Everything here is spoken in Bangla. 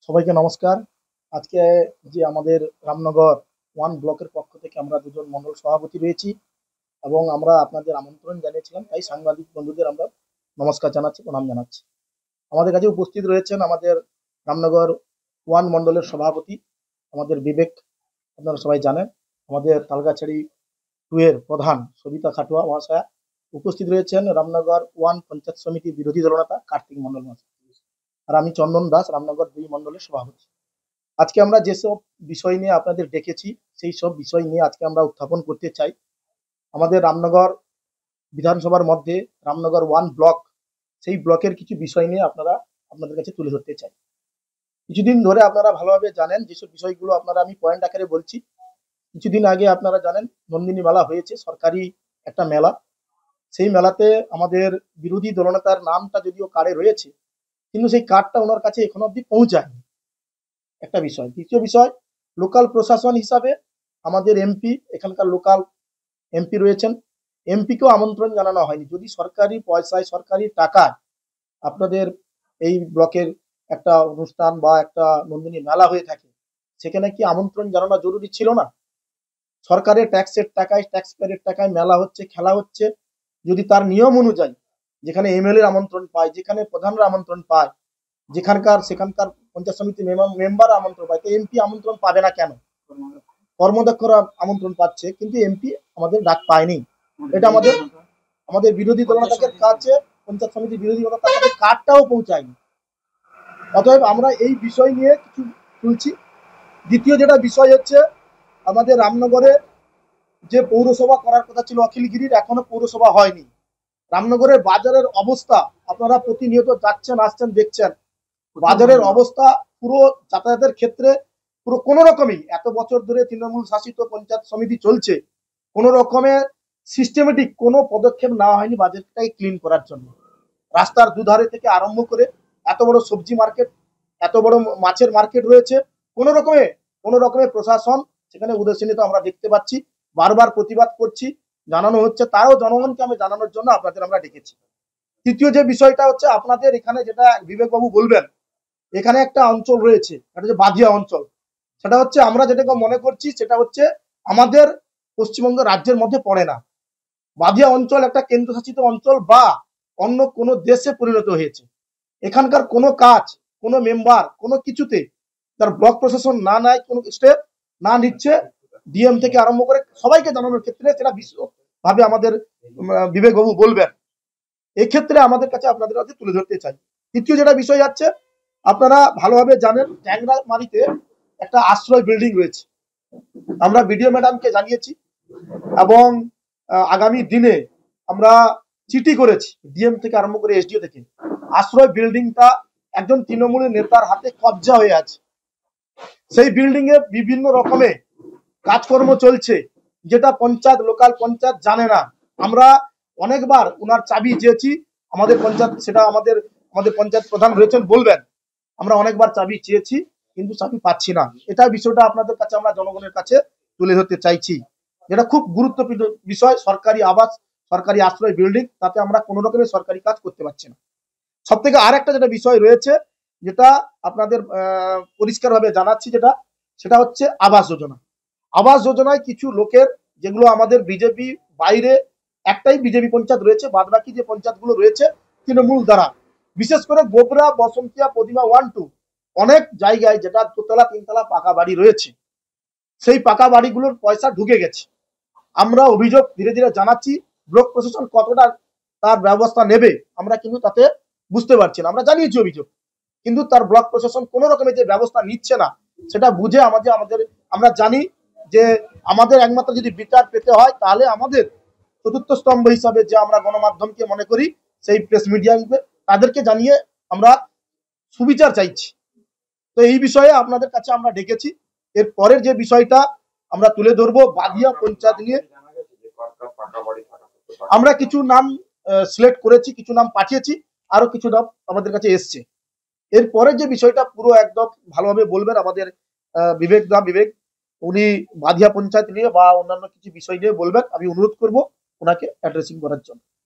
সবাইকে নমস্কার। আজকে যে আমাদের রামনগর ওয়ান ব্লকের পক্ষ থেকে আমরা দুজন মন্ডল সভাপতি রয়েছি এবং আমরা আপনাদের আমন্ত্রণ জানিয়েছিলাম, তাই সাংবাদিক বন্ধুদের আমরা নমস্কার জানাচ্ছি, প্রণাম জানাচ্ছি। আমাদের কাছে উপস্থিত রয়েছেন আমাদের রামনগর ওয়ান মন্ডলের সভাপতি আমাদের বিবেক, আপনারা সবাই জানেন। আমাদের তালগাছড়ি টু এর প্রধান সবিতা খাটুয়া মহাশয়া উপস্থিত রয়েছেন। রামনগর ওয়ান পঞ্চায়েত সমিতি বিরোধী দলনেতা কার্তিক মন্ডল মহাশয় আর আমি চন্দন দাস, রামনগর 2 মন্ডলের সভাপতি। আজকে আমরা যেসব বিষয় নিয়ে আপনাদের ডেকেছি সেই সব বিষয় নিয়ে আজকে আমরা উত্থাপন করতে চাই। আমাদের রামনগর বিধানসভার মধ্যে রামনগর ওয়ান ব্লক, সেই ব্লকের কিছু বিষয় নিয়ে আপনাদের কাছে তুলে ধরতে চাই। কিছুদিন ধরে আপনারা ভালোভাবে জানেন যেসব বিষয়গুলো আমি পয়েন্ট আকারে বলছি। কিছুদিন আগে আপনারা জানেন নন্দিনী মেলা হয়েছে, সরকারি একটা মেলা। সেই মেলাতে আমাদের বিরোধী দলনেতার নামটা যদিও কার্ডে রয়েছে, কিন্তু সেই কার্ডটা ওনার কাছে এখনো অব্দি পৌঁছায়নি, একটা বিষয়। দ্বিতীয় বিষয়, লোকাল প্রশাসন হিসাবে আমাদের এমপি, এখানকার লোকাল এমপি রয়েছেন, এমপিকেও আমন্ত্রণ জানানো হয়নি। যদি সরকারি পয়সায় সরকারি টাকায় আপনাদের এই ব্লকের একটা অনুষ্ঠান বা একটা নন্দিনী মেলা হয়ে থাকে, সেখানে কি আমন্ত্রণ জানানো জরুরি ছিল না? সরকারের ট্যাক্সের টাকায়, ট্যাক্স পেয়ারের টাকায় মেলা হচ্ছে, খেলা হচ্ছে। যদি তার নিয়ম অনুযায়ী যেখানে এমএলএর আমন্ত্রণ পায়, যেখানে প্রধানরা আমন্ত্রণ পায়, সেখানকার পঞ্চায়েত সমিতি মেম্বার আমন্ত্রণ পায়, তো এমপি আমন্ত্রণ পাবে না কেন? কর্মদক্ষরা আমন্ত্রণ পাচ্ছে, কিন্তু এমপি আমাদের ডাক পায়নি। এটা আমাদের বিরোধী দলনেতাদের কাছে, পঞ্চায়েত সমিতি বিরোধী দলনেতার কাছে কার্ডটাও পৌঁছায়নি। অতএব আমরা এই বিষয় নিয়ে কিছু তুলছি। দ্বিতীয় যেটা বিষয় হচ্ছে, আমাদের রামনগরে যে পৌরসভা করার কথা ছিল অখিলগিরির, এখনো পৌরসভা হয়নি। রামনগরের বাজারের অবস্থা আপনারা প্রতিনিয়ত যাচ্ছেন, আসছেন, দেখছেন। বাজারের অবস্থা পুরো যাতায়াতের ক্ষেত্রে পুরো কোনো রকমই, এত বছর ধরে তৃণমূল শাসিত পঞ্চায়েত সমিতি চলছে, কোনো রকমের সিস্টেমেটিক কোনো পদক্ষেপ নেওয়া হয়নি বাজারটাকে ক্লিন করার জন্য। রাস্তার দুধারে থেকে আরম্ভ করে এত বড় সবজি মার্কেট, এত বড় মাছের মার্কেট রয়েছে, কোনো রকমের প্রশাসন সেখানে উদাসীনতা আমরা দেখতে পাচ্ছি। বারবার প্রতিবাদ করছি, জানানো হচ্ছে, তারও জনগণকে আমি জানানোর জন্য আপনাদের আমরা ডেকেছি। তৃতীয় যে বিষয়টা হচ্ছে, আপনাদের এখানে যেটা বিবেকবাবু বলবেন, এখানে একটা অঞ্চল রয়েছে, এটা হচ্ছে বাদিয়া অঞ্চল। সেটা হচ্ছে, আমরা যেটাকে মনে করছি সেটা হচ্ছে আমাদের পশ্চিমবঙ্গ রাজ্যের মধ্যে পড়ে না। বাদিয়া অঞ্চল একটা কেন্দ্রশাসিত অঞ্চল বা অন্য কোনো দেশে পরিণত হয়েছে। এখানকার কোনো কাজ, কোনো মেম্বার, কোনো কিছুতে তার ব্লক প্রশাসন না নেয়, কোনো স্টেপ না নিচ্ছে, ডিএম থেকে আরম্ভ করে সবাইকে জানানোর ক্ষেত্রে সেটা বিশ্বভাবে আমাদের বিবেকবাবু বলবেন। এক্ষেত্রে আমাদের কাছে আপনাদের কাছে তুলে ধরতে চাই। তৃতীয় যেটা বিষয় যাচ্ছে, আপনারা ভালোভাবে জানেন ট্যাংরামারিতে একটা আশ্রয় বিল্ডিং রয়েছে। আমরা বিডিও ম্যাডামকে জানিয়েছি এবং আগামী দিনে আমরা চিঠি করেছি ডিএম থেকে আরম্ভ করে এসডিও থেকে। আশ্রয় বিল্ডিংটা একজন তৃণমূলের নেতার হাতে কবজা হয়ে আছে। সেই বিল্ডিং এ বিভিন্ন রকমের কাজকর্ম চলছে, যেটা পঞ্চায়েত, লোকাল পঞ্চায়েত জানে না। আমরা অনেকবার ওনার চাবি চেয়েছি, আমাদের পঞ্চায়েত, সেটা আমাদের পঞ্চায়েত প্রধান রয়েছেন, বলবেন। আমরা অনেকবার চাবি চেয়েছি, কিন্তু চাবি পাচ্ছি না। এটা বিষয়টা আপনাদের কাছে আমরা জনগণের কাছে তুলে ধরতে চাইছি, যেটা খুব গুরুত্বপূর্ণ বিষয়। সরকারি আবাস, সরকারি আশ্রয় বিল্ডিং, তাতে আমরা কোনো রকমের সরকারি কাজ করতে পারছি না। সব থেকে আর একটা যেটা বিষয় রয়েছে, যেটা আপনাদের পরিষ্কারভাবে জানাচ্ছি, সেটা হচ্ছে আবাস যোজনা। আবাস যোজনায় কিছু লোকের, যেগুলো আমাদের বিজেপি বাইরে একটাই বিজেপি পঞ্চায়েত রয়েছে, বাদ বাকি যে পঞ্চায়েতগুলো রয়েছে তৃণমূল দ্বারা, বিশেষ করে গোবরা, বসন্তিয়া, প্রতিমা 1-2 অনেক জায়গায় যেটা দোতলা তিনতলা পাকা বাড়ি রয়েছে, সেই পাকা বাড়িগুলোর পয়সা ঢুকে গেছে। আমরা অভিযোগ ধীরে ধীরে জানাচ্ছি, ব্লক প্রশাসন কতটা তার ব্যবস্থা নেবে আমরা কিন্তু তাতে বুঝতে পারছি না। আমরা জানিয়েছি অভিযোগ, কিন্তু তার ব্লক প্রশাসন কোনো রকমের যে ব্যবস্থা নিচ্ছে না, সেটা বুঝে আমরা জানি যে আমাদের একমাত্র যদি বিচার পেতে হয়, তাহলে আমাদের চতুর্থ স্তম্ভ হিসাবে যে আমরা গণমাধ্যমকে মনে করি, সেই প্রেস মিডিয়া, তাদেরকে জানিয়ে আমরা সুবিচার চাইছি। তো এই বিষয়ে আপনাদের কাছে আমরা ডেকেছি। এর পরের যে বিষয়টা আমরা তুলে ধরবো বাদিয়া পঞ্চায়েত নিয়ে। আমরা কিছু নাম সিলেক্ট করেছি, কিছু নাম পাঠিয়েছি, আরো কিছু নাম আমাদের কাছে এসছে। এরপরে যে বিষয়টা পুরো একদম ভালোভাবে বলবেন আমাদের বিবেক, উনি বাদিয়া পঞ্চায়েত নিয়ে বা অন্যান্য কিছু বিষয় নিয়ে বলবেন। আমি অনুরোধ করব ওনাকে অ্যাড্রেসিং করার জন্য।